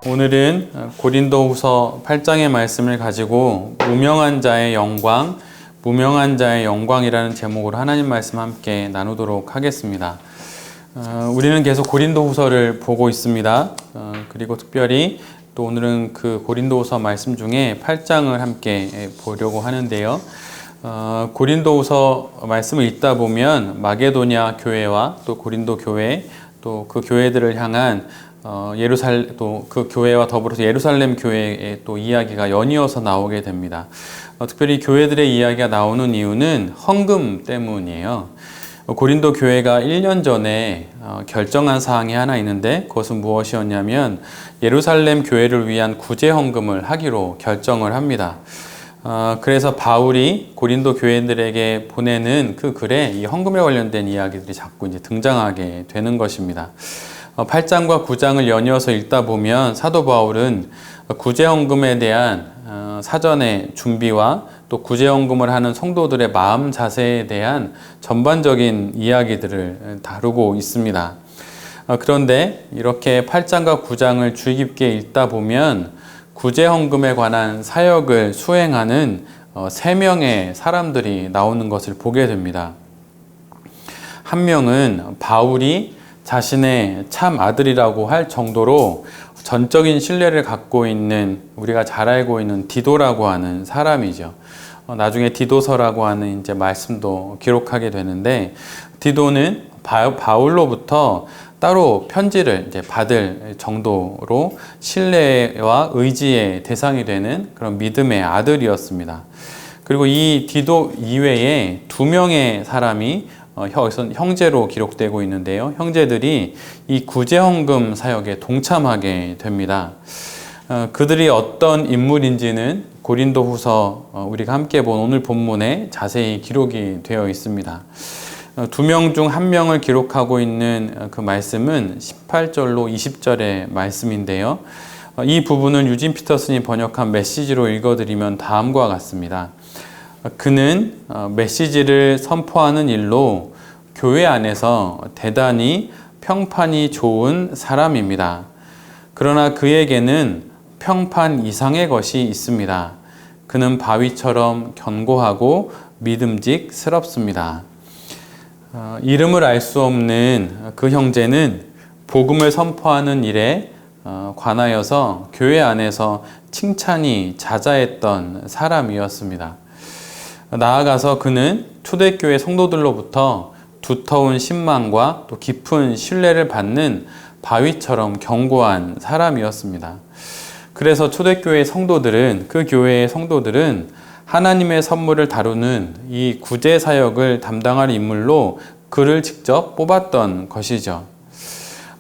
오늘은 고린도후서 8장의 말씀을 가지고 무명한 자의 영광, 무명한 자의 영광이라는 제목으로 하나님 말씀 함께 나누도록 하겠습니다. 우리는 계속 고린도후서를 보고 있습니다. 그리고 특별히 또 오늘은 그 고린도후서 말씀 중에 8장을 함께 보려고 하는데요. 고린도후서 말씀을 읽다 보면 마게도냐 교회와 또 고린도 교회, 또 그 교회들을 향한 또 그 교회와 더불어서 예루살렘 교회의 또 이야기가 연이어서 나오게 됩니다. 특별히 교회들의 이야기가 나오는 이유는 헌금 때문이에요. 고린도 교회가 1년 전에 결정한 사항이 하나 있는데 그것은 무엇이었냐면 예루살렘 교회를 위한 구제 헌금을 하기로 결정을 합니다. 그래서 바울이 고린도 교회들에게 보내는 그 글에 이 헌금에 관련된 이야기들이 자꾸 이제 등장하게 되는 것입니다. 8장과 9장을 연이어서 읽다 보면 사도 바울은 구제헌금에 대한 사전의 준비와 또 구제헌금을 하는 성도들의 마음 자세에 대한 전반적인 이야기들을 다루고 있습니다. 그런데 이렇게 8장과 9장을 주의 깊게 읽다 보면 구제헌금에 관한 사역을 수행하는 3명의 사람들이 나오는 것을 보게 됩니다. 한 명은 바울이 자신의 참 아들이라고 할 정도로 전적인 신뢰를 갖고 있는, 우리가 잘 알고 있는 디도라고 하는 사람이죠. 나중에 디도서라고 하는 이제 말씀도 기록하게 되는데, 디도는 바울로부터 따로 편지를 이제 받을 정도로 신뢰와 의지의 대상이 되는 그런 믿음의 아들이었습니다. 그리고 이 디도 이외에 2명의 사람이 형제로 기록되고 있는데요. 형제들이 이 구제헌금 사역에 동참하게 됩니다. 그들이 어떤 인물인지는 고린도후서 우리가 함께 본 오늘 본문에 자세히 기록이 되어 있습니다. 2명 중 1명을 기록하고 있는 그 말씀은 18절로 20절의 말씀인데요. 이 부분은 유진 피터슨이 번역한 메시지로 읽어드리면 다음과 같습니다. 그는 메시지를 선포하는 일로 교회 안에서 대단히 평판이 좋은 사람입니다. 그러나 그에게는 평판 이상의 것이 있습니다. 그는 바위처럼 견고하고 믿음직스럽습니다. 이름을 알 수 없는 그 형제는 복음을 선포하는 일에 관하여서 교회 안에서 칭찬이 자자했던 사람이었습니다. 나아가서 그는 초대교회 성도들로부터 두터운 신망과 또 깊은 신뢰를 받는 바위처럼 견고한 사람이었습니다. 그래서 초대교회 성도들은, 그 교회의 성도들은 하나님의 선물을 다루는 이 구제 사역을 담당할 인물로 그를 직접 뽑았던 것이죠.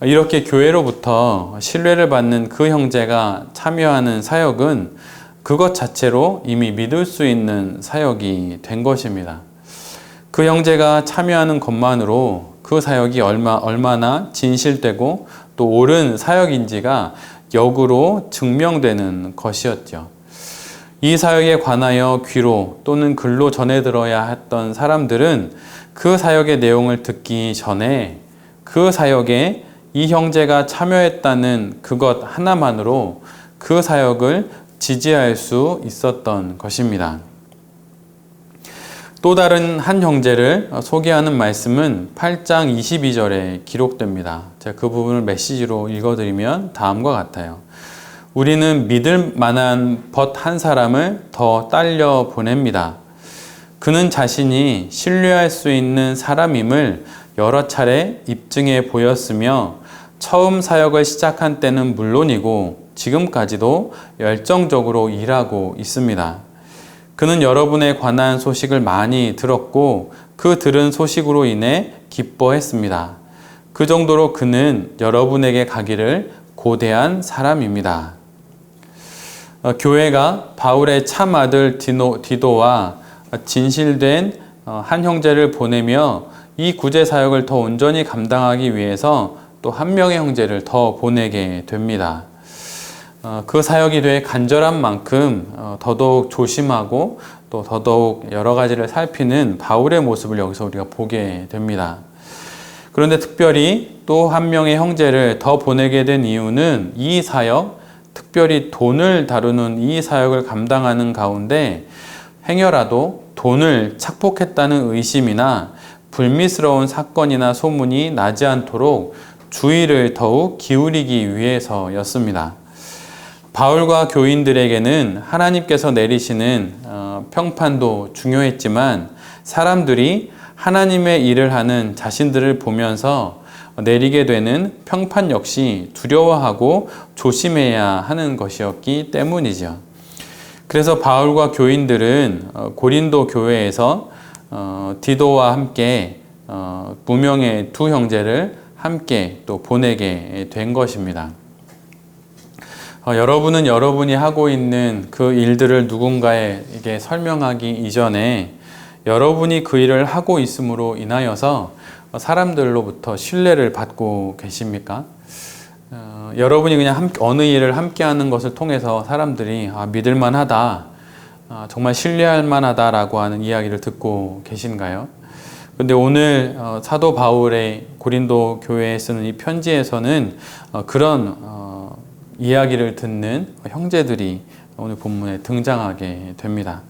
이렇게 교회로부터 신뢰를 받는 그 형제가 참여하는 사역은 그것 자체로 이미 믿을 수 있는 사역이 된 것입니다. 그 형제가 참여하는 것만으로 그 사역이 얼마나 진실되고 또 옳은 사역인지가 역으로 증명되는 것이었죠. 이 사역에 관하여 귀로 또는 글로 전해 들어야 했던 사람들은 그 사역의 내용을 듣기 전에 그 사역에 이 형제가 참여했다는 그것 하나만으로 그 사역을 지지할 수 있었던 것입니다. 또 다른 한 형제를 소개하는 말씀은 8장 22절에 기록됩니다. 제가 그 부분을 메시지로 읽어드리면 다음과 같아요. 우리는 믿을 만한 벗 한 사람을 더 딸려 보냅니다. 그는 자신이 신뢰할 수 있는 사람임을 여러 차례 입증해 보였으며 처음 사역을 시작한 때는 물론이고 지금까지도 열정적으로 일하고 있습니다. 그는 여러분에 관한 소식을 많이 들었고 그 들은 소식으로 인해 기뻐했습니다. 그 정도로 그는 여러분에게 가기를 고대한 사람입니다. 교회가 바울의 참 아들 디도와 진실된 한 형제를 보내며 이 구제 사역을 더 온전히 감당하기 위해서 또 1명의 형제를 더 보내게 됩니다. 그 사역이 되게 간절한 만큼 더더욱 조심하고 또 더더욱 여러 가지를 살피는 바울의 모습을 여기서 우리가 보게 됩니다. 그런데 특별히 또 1명의 형제를 더 보내게 된 이유는 이 사역, 특별히 돈을 다루는 이 사역을 감당하는 가운데 행여라도 돈을 착복했다는 의심이나 불미스러운 사건이나 소문이 나지 않도록 주의를 더욱 기울이기 위해서였습니다. 바울과 교인들에게는 하나님께서 내리시는 평판도 중요했지만 사람들이 하나님의 일을 하는 자신들을 보면서 내리게 되는 평판 역시 두려워하고 조심해야 하는 것이었기 때문이죠. 그래서 바울과 교인들은 고린도 교회에서 디도와 함께 무명의 두 형제를 함께 또 보내게 된 것입니다. 여러분은 여러분이 하고 있는 그 일들을 누군가에게 설명하기 이전에 여러분이 그 일을 하고 있음으로 인하여서 사람들로부터 신뢰를 받고 계십니까? 여러분이 그냥 어느 일을 함께 하는 것을 통해서 사람들이 믿을 만하다, 정말 신뢰할 만하다라고 하는 이야기를 듣고 계신가요? 근데 오늘 사도 바울의 고린도 교회에 쓰는 이 편지에서는 그런 이야기를 듣는 형제들이 오늘 본문에 등장하게 됩니다.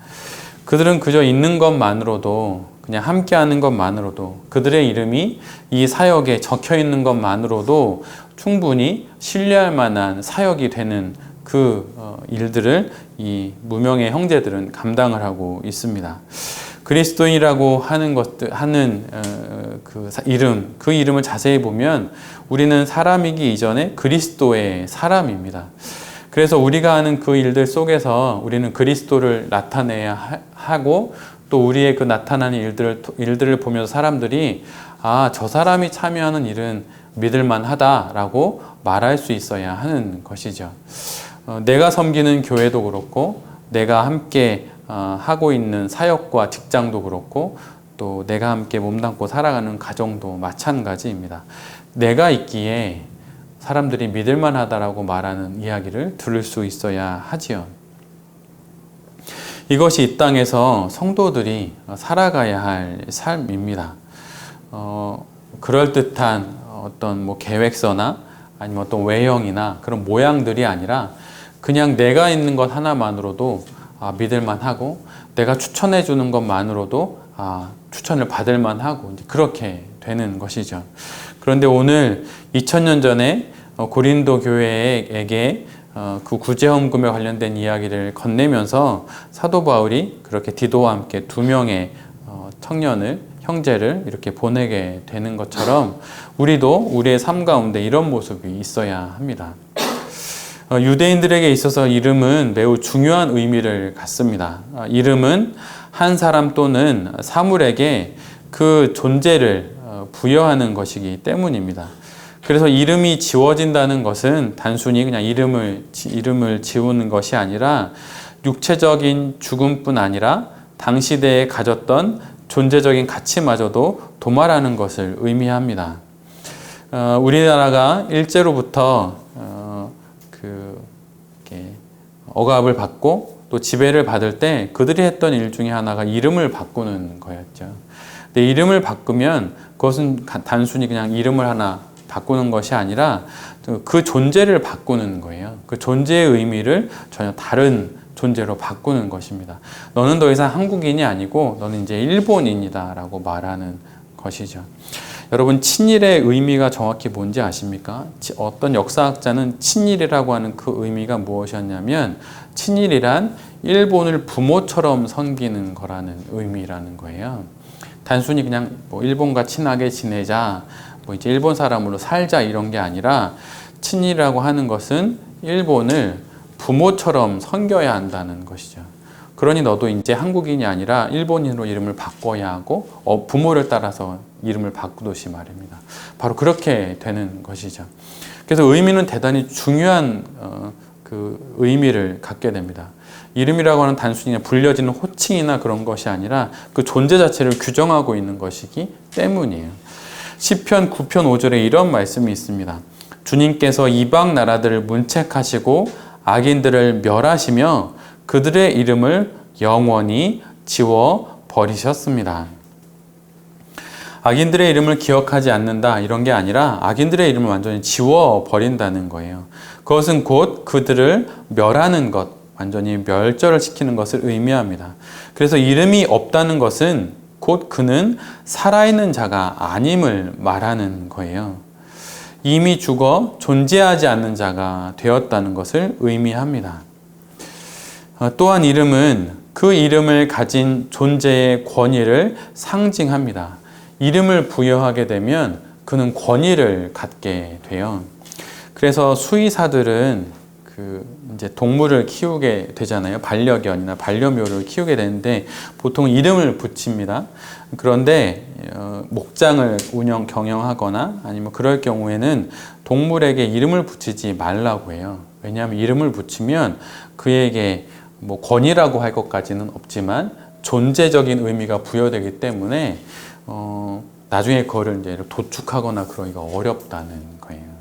그들은 그저 있는 것만으로도, 그냥 함께하는 것만으로도, 그들의 이름이 이 사역에 적혀 있는 것만으로도 충분히 신뢰할 만한 사역이 되는 그 일들을 이 무명의 형제들은 감당을 하고 있습니다. 그리스도인이라고 하는 그 이름을 자세히 보면 우리는 사람이기 이전에 그리스도의 사람입니다. 그래서 우리가 하는 그 일들 속에서 우리는 그리스도를 나타내야 하고, 또 우리의 그 나타나는 일들을 보면서 사람들이 저 사람이 참여하는 일은 믿을만 하다라고 말할 수 있어야 하는 것이죠. 내가 섬기는 교회도 그렇고, 내가 함께 하고 있는 사역과 직장도 그렇고, 또 내가 함께 몸담고 살아가는 가정도 마찬가지입니다. 내가 있기에 사람들이 믿을만 하다라고 말하는 이야기를 들을 수 있어야 하지요. 이것이 이 땅에서 성도들이 살아가야 할 삶입니다. 그럴듯한 어떤 계획서나 아니면 어떤 외형이나 그런 모양들이 아니라 그냥 내가 있는 것 하나만으로도 믿을만 하고, 내가 추천해 주는 것만으로도 추천을 받을 만하고, 그렇게 되는 것이죠. 그런데 오늘 2000년 전에 고린도 교회에게 그 구제헌금에 관련된 이야기를 건네면서 사도 바울이 그렇게 디도와 함께 두 명의 형제를 이렇게 보내게 되는 것처럼 우리도 우리의 삶 가운데 이런 모습이 있어야 합니다. 유대인들에게 있어서 이름은 매우 중요한 의미를 갖습니다. 이름은 한 사람 또는 사물에게 그 존재를 부여하는 것이기 때문입니다. 그래서 이름이 지워진다는 것은 단순히 그냥 이름을 지우는 것이 아니라 육체적인 죽음뿐 아니라 당시대에 가졌던 존재적인 가치마저도 도말하는 것을 의미합니다. 우리나라가 일제로부터 억압을 받고 또 지배를 받을 때 그들이 했던 일 중에 하나가 이름을 바꾸는 거였죠. 근데 이름을 바꾸면 그것은 단순히 그냥 이름을 하나 바꾸는 것이 아니라 그 존재를 바꾸는 거예요. 그 존재의 의미를 전혀 다른 존재로 바꾸는 것입니다. 너는 더 이상 한국인이 아니고 너는 이제 일본인이다 라고 말하는 것이죠. 여러분, 친일의 의미가 정확히 뭔지 아십니까? 어떤 역사학자는 친일이라고 하는 그 의미가 무엇이었냐면, 친일이란 일본을 부모처럼 섬기는 거라는 의미라는 거예요. 단순히 그냥 일본과 친하게 지내자, 이제 일본 사람으로 살자 이런 게 아니라, 친일이라고 하는 것은 일본을 부모처럼 섬겨야 한다는 것이죠. 그러니 너도 이제 한국인이 아니라 일본인으로 이름을 바꿔야 하고 부모를 따라서 이름을 바꾸듯이 말입니다. 바로 그렇게 되는 것이죠. 그래서 의미는 대단히 중요한 그 의미를 갖게 됩니다. 이름이라고 하는 단순히 그냥 불려지는 호칭이나 그런 것이 아니라 그 존재 자체를 규정하고 있는 것이기 때문이에요. 시편 9편 5절에 이런 말씀이 있습니다. 주님께서 이방 나라들을 문책하시고 악인들을 멸하시며 그들의 이름을 영원히 지워 버리셨습니다. 악인들의 이름을 기억하지 않는다 이런 게 아니라 악인들의 이름을 완전히 지워버린다는 거예요. 그것은 곧 그들을 멸하는 것, 완전히 멸절을 시키는 것을 의미합니다. 그래서 이름이 없다는 것은 곧 그는 살아있는 자가 아님을 말하는 거예요. 이미 죽어 존재하지 않는 자가 되었다는 것을 의미합니다. 또한 이름은 그 이름을 가진 존재의 권위를 상징합니다. 이름을 부여하게 되면 그는 권위를 갖게 돼요. 그래서 수의사들은 이제 동물을 키우게 되잖아요. 반려견이나 반려묘를 키우게 되는데 보통 이름을 붙입니다. 그런데 목장을 경영하거나 아니면 그럴 경우에는 동물에게 이름을 붙이지 말라고 해요. 왜냐하면 이름을 붙이면 그에게 뭐 권위라고 할 것까지는 없지만 존재적인 의미가 부여되기 때문에 나중에 그거를 이제 도축하거나 그러기가 어렵다는 거예요.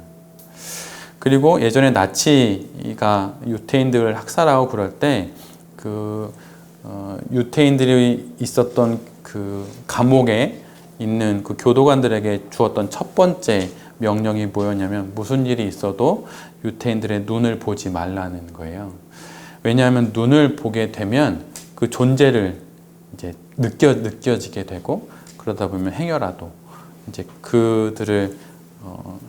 그리고 예전에 나치가 유태인들을 학살하고 그럴 때 유태인들이 있었던 그 감옥에 있는 그 교도관들에게 주었던 첫 번째 명령이 뭐였냐면 무슨 일이 있어도 유태인들의 눈을 보지 말라는 거예요. 왜냐하면 눈을 보게 되면 그 존재를 이제 느껴지게 되고 그러다 보면 행여라도 이제 그들을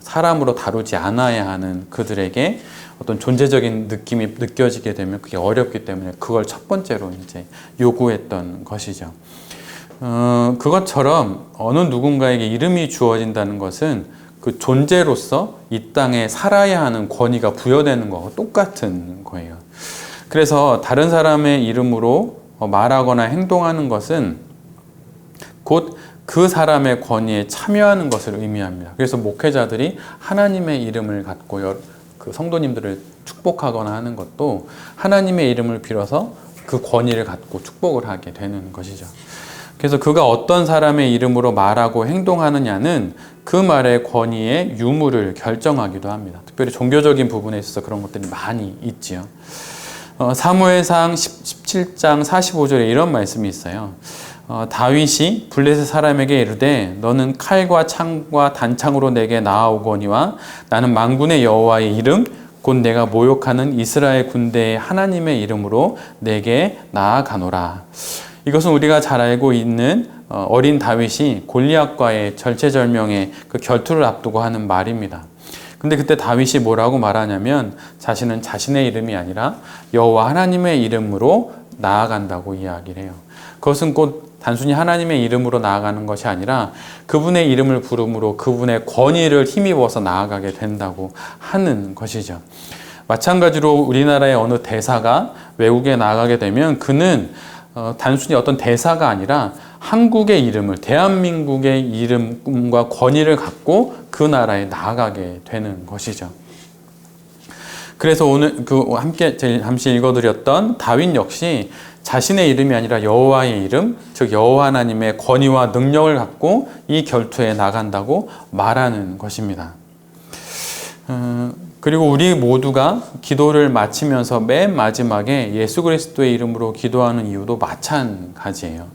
사람으로 다루지 않아야 하는 그들에게 어떤 존재적인 느낌이 느껴지게 되면 그게 어렵기 때문에 그걸 첫 번째로 이제 요구했던 것이죠. 그것처럼 어느 누군가에게 이름이 주어진다는 것은 그 존재로서 이 땅에 살아야 하는 권위가 부여되는 거와 똑같은 거예요. 그래서 다른 사람의 이름으로 말하거나 행동하는 것은 곧 그 사람의 권위에 참여하는 것을 의미합니다. 그래서 목회자들이 하나님의 이름을 갖고 그 성도님들을 축복하거나 하는 것도 하나님의 이름을 빌어서 그 권위를 갖고 축복을 하게 되는 것이죠. 그래서 그가 어떤 사람의 이름으로 말하고 행동하느냐는 그 말의 권위의 유무를 결정하기도 합니다. 특별히 종교적인 부분에 있어서 그런 것들이 많이 있지요. 사무엘상 17장 45절에 이런 말씀이 있어요. 다윗이 블레셋 사람에게 이르되 너는 칼과 창과 단창으로 내게 나아오거니와 나는 만군의 여호와의 이름 곧 내가 모욕하는 이스라엘 군대의 하나님의 이름으로 내게 나아가노라. 이것은 우리가 잘 알고 있는 어린 다윗이 골리앗과의 절체절명의 그 결투를 앞두고 하는 말입니다. 근데 그때 다윗이 뭐라고 말하냐면 자신은 자신의 이름이 아니라 여호와 하나님의 이름으로 나아간다고 이야기를 해요. 그것은 곧 단순히 하나님의 이름으로 나아가는 것이 아니라 그분의 이름을 부름으로 그분의 권위를 힘입어서 나아가게 된다고 하는 것이죠. 마찬가지로 우리나라의 어느 대사가 외국에 나가게 되면 그는 단순히 어떤 대사가 아니라 한국의 이름을, 대한민국의 이름과 권위를 갖고 그 나라에 나아가게 되는 것이죠. 그래서 오늘 함께 잠시 읽어드렸던 다윗 역시 자신의 이름이 아니라 여호와의 이름, 즉 여호와 하나님의 권위와 능력을 갖고 이 결투에 나간다고 말하는 것입니다. 그리고 우리 모두가 기도를 마치면서 맨 마지막에 예수 그리스도의 이름으로 기도하는 이유도 마찬가지예요.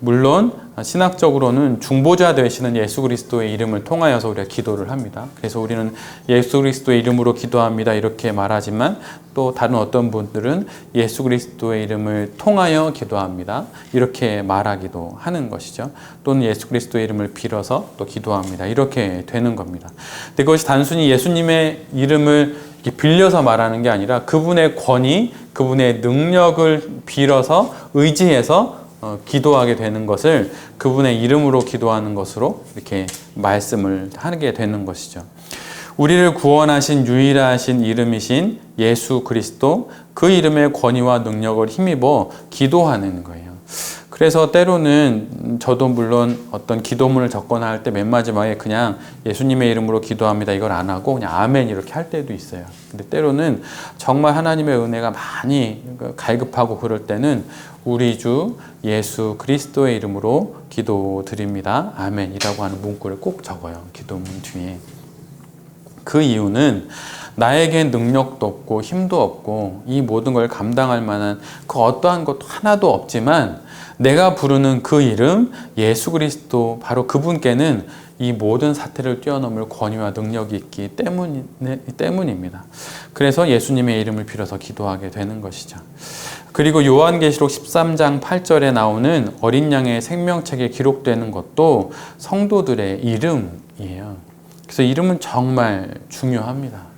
물론 신학적으로는 중보자 되시는 예수 그리스도의 이름을 통하여서 우리가 기도를 합니다. 그래서 우리는 예수 그리스도의 이름으로 기도합니다 이렇게 말하지만 또 다른 어떤 분들은 예수 그리스도의 이름을 통하여 기도합니다 이렇게 말하기도 하는 것이죠. 또는 예수 그리스도의 이름을 빌어서 또 기도합니다 이렇게 되는 겁니다. 근데 그것이 단순히 예수님의 이름을 이렇게 빌려서 말하는 게 아니라 그분의 권위, 그분의 능력을 빌어서 의지해서 기도하게 되는 것을 그분의 이름으로 기도하는 것으로 이렇게 말씀을 하게 되는 것이죠. 우리를 구원하신 유일하신 이름이신 예수 그리스도, 그 이름의 권위와 능력을 힘입어 기도하는 거예요. 그래서 때로는 저도 물론 어떤 기도문을 적거나 할 때 맨 마지막에 그냥 예수님의 이름으로 기도합니다 이걸 안 하고 그냥 아멘 이렇게 할 때도 있어요. 근데 때로는 정말 하나님의 은혜가 많이 갈급하고 그럴 때는 우리 주 예수 그리스도의 이름으로 기도드립니다 아멘이라고 하는 문구를 꼭 적어요. 기도문 뒤에. 그 이유는 나에겐 능력도 없고 힘도 없고 이 모든 걸 감당할 만한 그 어떠한 것도 하나도 없지만 내가 부르는 그 이름 예수 그리스도, 바로 그분께는 이 모든 사태를 뛰어넘을 권위와 능력이 있기 때문입니다. 그래서 예수님의 이름을 빌어서 기도하게 되는 것이죠. 그리고 요한계시록 13장 8절에 나오는 어린 양의 생명책에 기록되는 것도 성도들의 이름이에요. 그래서 이름은 정말 중요합니다.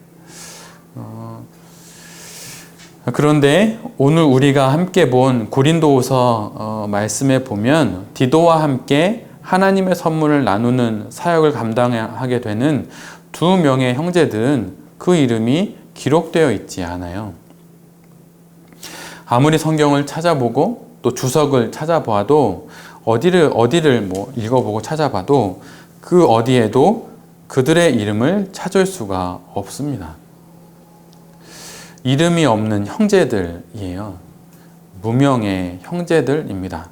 그런데 오늘 우리가 함께 본 고린도후서 말씀에 보면 디도와 함께 하나님의 선물을 나누는 사역을 감당하게 되는 두 명의 형제들은 그 이름이 기록되어 있지 않아요. 아무리 성경을 찾아보고 또 주석을 찾아봐도 어디를 읽어보고 찾아봐도 그 어디에도 그들의 이름을 찾을 수가 없습니다. 이름이 없는 형제들이에요. 무명의 형제들입니다.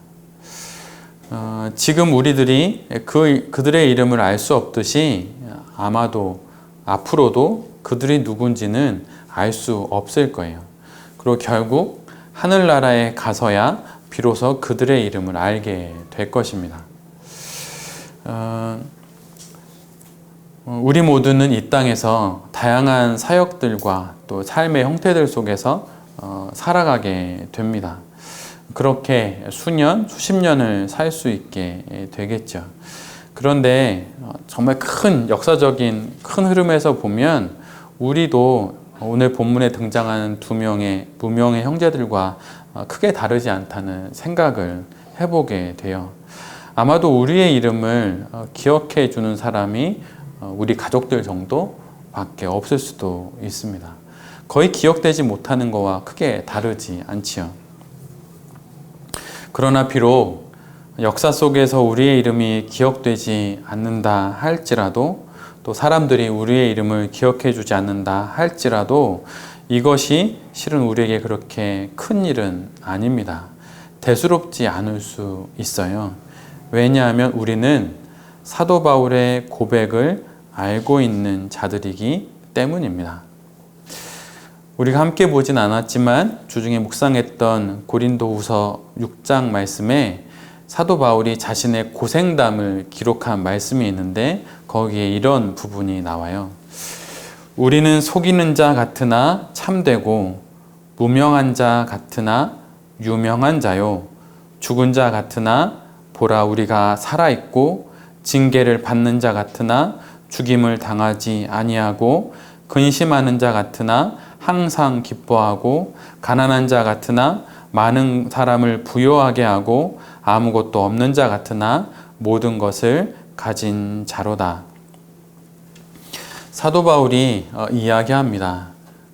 지금 우리들이 그들의 이름을 알 수 없듯이 아마도 앞으로도 그들이 누군지는 알 수 없을 거예요. 그리고 결국 하늘나라에 가서야 비로소 그들의 이름을 알게 될 것입니다. 우리 모두는 이 땅에서 다양한 사역들과 또 삶의 형태들 속에서 살아가게 됩니다. 그렇게 수년, 수십 년을 살 수 있게 되겠죠. 그런데 정말 큰 역사적인 큰 흐름에서 보면 우리도 오늘 본문에 등장하는 두 명의 무명의 형제들과 크게 다르지 않다는 생각을 해보게 돼요. 아마도 우리의 이름을 기억해 주는 사람이 우리 가족들 정도밖에 없을 수도 있습니다. 거의 기억되지 못하는 것과 크게 다르지 않지요. 그러나 비록 역사 속에서 우리의 이름이 기억되지 않는다 할지라도, 또 사람들이 우리의 이름을 기억해 주지 않는다 할지라도 이것이 실은 우리에게 그렇게 큰 일은 아닙니다. 대수롭지 않을 수 있어요. 왜냐하면 우리는 사도 바울의 고백을 알고 있는 자들이기 때문입니다. 우리가 함께 보진 않았지만 주중에 묵상했던 고린도후서 6장 말씀에 사도 바울이 자신의 고생담을 기록한 말씀이 있는데 거기에 이런 부분이 나와요. 우리는 속이는 자 같으나 참되고 무명한 자 같으나 유명한 자요, 죽은 자 같으나 보라 우리가 살아있고 징계를 받는 자 같으나 죽임을 당하지 아니하고 근심하는 자 같으나 항상 기뻐하고 가난한 자 같으나 많은 사람을 부요하게 하고 아무것도 없는 자 같으나 모든 것을 가진 자로다. 사도 바울이 이야기합니다.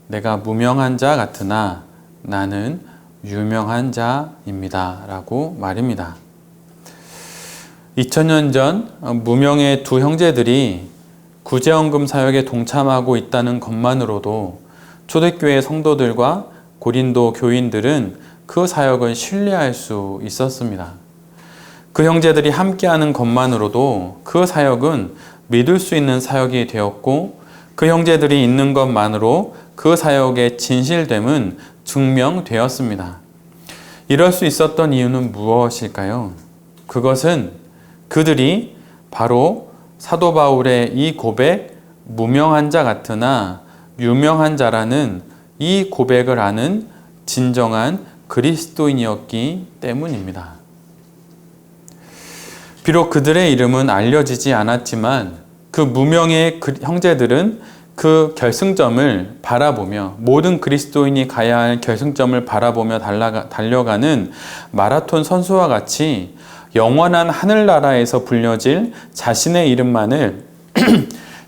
내가 무명한 자 같으나 나는 유명한 자입니다 라고 말입니다. 2000년 전 무명의 두 형제들이 구제헌금 사역에 동참하고 있다는 것만으로도 초대교회 성도들과 고린도 교인들은 그 사역을 신뢰할 수 있었습니다. 그 형제들이 함께하는 것만으로도 그 사역은 믿을 수 있는 사역이 되었고, 그 형제들이 있는 것만으로 그 사역의 진실됨은 증명되었습니다. 이럴 수 있었던 이유는 무엇일까요? 그것은 그들이 바로 사도 바울의 이 고백, 무명한 자 같으나 유명한 자라는 이 고백을 아는 진정한 그리스도인이었기 때문입니다. 비록 그들의 이름은 알려지지 않았지만 그 무명의 형제들은 그 결승점을 바라보며, 모든 그리스도인이 가야 할 결승점을 바라보며 달려가는 마라톤 선수와 같이 영원한 하늘나라에서 불려질 자신의 이름만을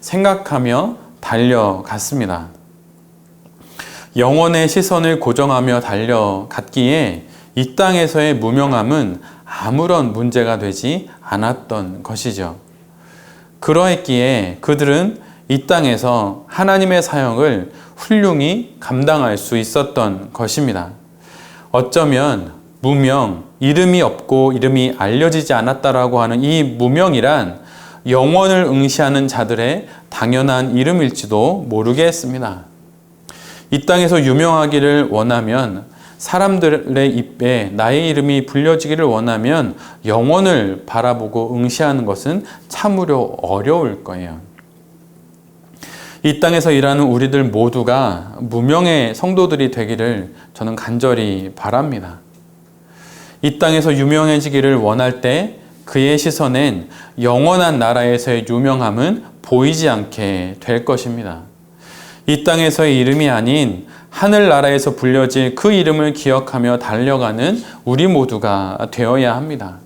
생각하며 달려갔습니다. 영혼의 시선을 고정하며 달려갔기에 이 땅에서의 무명함은 아무런 문제가 되지 않았던 것이죠. 그러했기에 그들은 이 땅에서 하나님의 사역을 훌륭히 감당할 수 있었던 것입니다. 어쩌면 무명, 이름이 없고 이름이 알려지지 않았다라고 하는 이 무명이란 영원을 응시하는 자들의 당연한 이름일지도 모르겠습니다. 이 땅에서 유명하기를 원하면, 사람들의 입에 나의 이름이 불려지기를 원하면 영원을 바라보고 응시하는 것은 참으로 어려울 거예요. 이 땅에서 일하는 우리들 모두가 무명의 성도들이 되기를 저는 간절히 바랍니다. 이 땅에서 유명해지기를 원할 때 그의 시선엔 영원한 나라에서의 유명함은 보이지 않게 될 것입니다. 이 땅에서의 이름이 아닌 하늘나라에서 불려질 그 이름을 기억하며 달려가는 우리 모두가 되어야 합니다.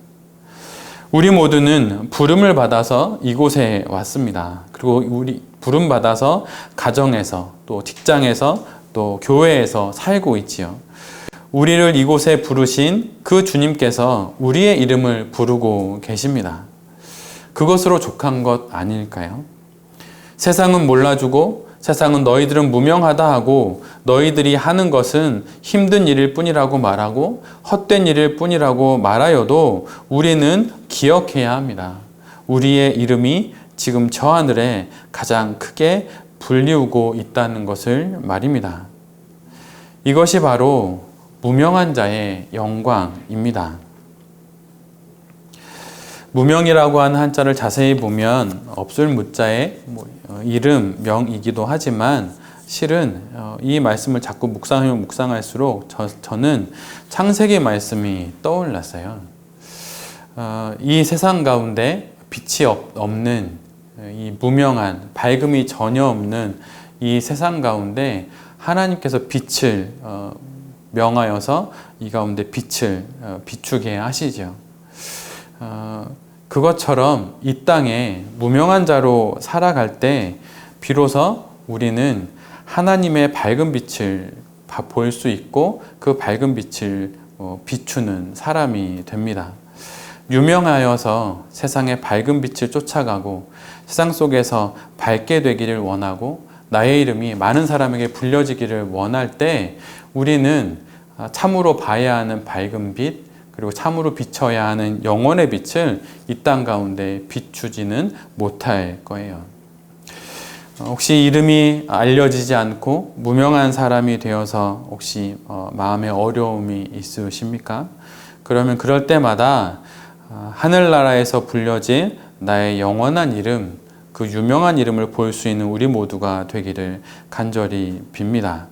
우리 모두는 부름을 받아서 이곳에 왔습니다. 그리고 우리 부름 받아서 가정에서, 또 직장에서, 또 교회에서 살고 있지요. 우리를 이곳에 부르신 그 주님께서 우리의 이름을 부르고 계십니다. 그것으로 족한 것 아닐까요? 세상은 몰라주고 세상은 너희들은 무명하다 하고 너희들이 하는 것은 힘든 일일 뿐이라고 말하고 헛된 일일 뿐이라고 말하여도 우리는 기억해야 합니다. 우리의 이름이 지금 저 하늘에 가장 크게 불리우고 있다는 것을 말입니다. 이것이 바로 무명한 자의 영광입니다. 무명이라고 하는 한자를 자세히 보면 없을 무자의 이름, 명이기도 하지만 실은 이 말씀을 자꾸 묵상하면 묵상할수록 저는 창세기 말씀이 떠올랐어요. 이 세상 가운데 빛이 없는, 이 무명한, 밝음이 전혀 없는 이 세상 가운데 하나님께서 빛을 명하여서 이 가운데 빛을 비추게 하시죠. 그것처럼 이 땅에 무명한 자로 살아갈 때 비로소 우리는 하나님의 밝은 빛을 볼 수 있고 그 밝은 빛을 비추는 사람이 됩니다. 유명하여서 세상의 밝은 빛을 쫓아가고 세상 속에서 밝게 되기를 원하고 나의 이름이 많은 사람에게 불려지기를 원할 때 우리는 참으로 봐야 하는 밝은 빛, 그리고 참으로 비춰야 하는 영원의 빛을 이 땅 가운데 비추지는 못할 거예요. 혹시 이름이 알려지지 않고 무명한 사람이 되어서 혹시 마음에 어려움이 있으십니까? 그러면 그럴 때마다 하늘나라에서 불려질 나의 영원한 이름, 그 유명한 이름을 볼 수 있는 우리 모두가 되기를 간절히 빕니다.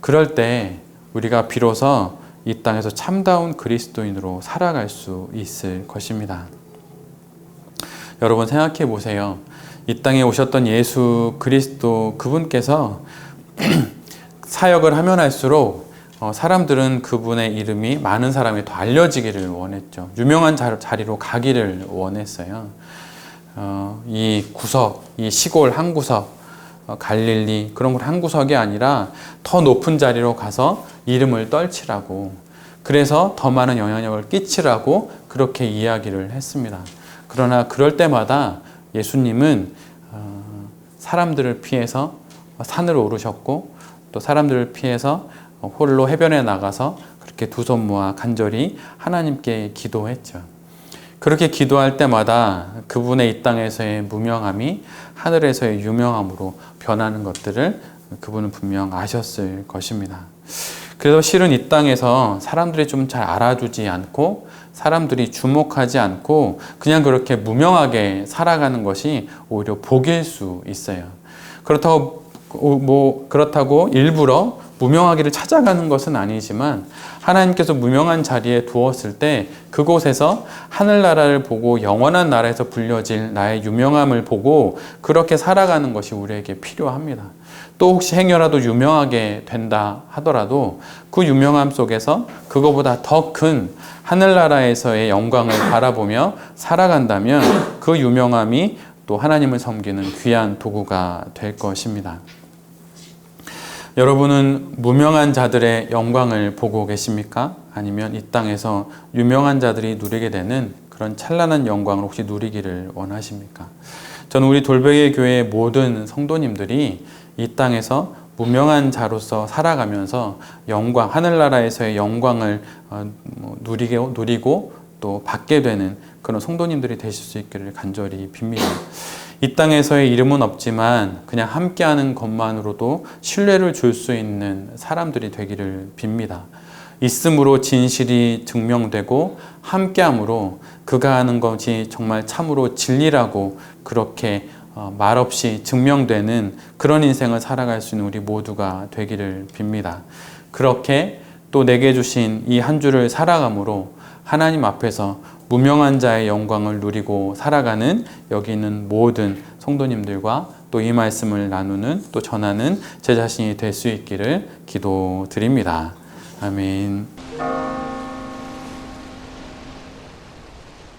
그럴 때 우리가 비로소 이 땅에서 참다운 그리스도인으로 살아갈 수 있을 것입니다. 여러분 생각해 보세요. 이 땅에 오셨던 예수 그리스도 그분께서 사역을 하면 할수록 사람들은 그분의 이름이 많은 사람에 더 알려지기를 원했죠. 유명한 자리로 가기를 원했어요. 이 구석, 이 시골 한 구석, 갈릴리 그런 곳 한 구석이 아니라 더 높은 자리로 가서 이름을 떨치라고, 그래서 더 많은 영향력을 끼치라고 그렇게 이야기를 했습니다. 그러나 그럴 때마다 예수님은 사람들을 피해서 산으로 오르셨고 또 사람들을 피해서 홀로 해변에 나가서 그렇게 두 손 모아 간절히 하나님께 기도했죠. 그렇게 기도할 때마다 그분의 이 땅에서의 무명함이 하늘에서의 유명함으로 변하는 것들을 그분은 분명 아셨을 것입니다. 그래서 실은 이 땅에서 사람들이 좀 잘 알아주지 않고 사람들이 주목하지 않고 그냥 그렇게 무명하게 살아가는 것이 오히려 복일 수 있어요. 그렇다고 일부러 무명하기를 찾아가는 것은 아니지만 하나님께서 무명한 자리에 두었을 때 그곳에서 하늘나라를 보고 영원한 나라에서 불려질 나의 유명함을 보고 그렇게 살아가는 것이 우리에게 필요합니다. 또 혹시 행여라도 유명하게 된다 하더라도 그 유명함 속에서 그거보다 더 큰 하늘나라에서의 영광을 바라보며 살아간다면 그 유명함이 또 하나님을 섬기는 귀한 도구가 될 것입니다. 여러분은 무명한 자들의 영광을 보고 계십니까? 아니면 이 땅에서 유명한 자들이 누리게 되는 그런 찬란한 영광을 혹시 누리기를 원하십니까? 저는 우리 돌베개 교회의 모든 성도님들이 이 땅에서 무명한 자로서 살아가면서 영광, 하늘나라에서의 영광을 누리고 또 받게 되는 그런 성도님들이 되실 수 있기를 간절히 빕니다. 이 땅에서의 이름은 없지만 그냥 함께하는 것만으로도 신뢰를 줄 수 있는 사람들이 되기를 빕니다. 있음으로 진실이 증명되고 함께함으로 그가 하는 것이 정말 참으로 진리라고 그렇게 말없이 증명되는 그런 인생을 살아갈 수 있는 우리 모두가 되기를 빕니다. 그렇게 또 내게 주신 이 한 주를 살아감으로 하나님 앞에서 무명한 자의 영광을 누리고 살아가는 여기 있는 모든 성도님들과 또 이 말씀을 나누는 또 전하는 제 자신이 될 수 있기를 기도드립니다. 아멘.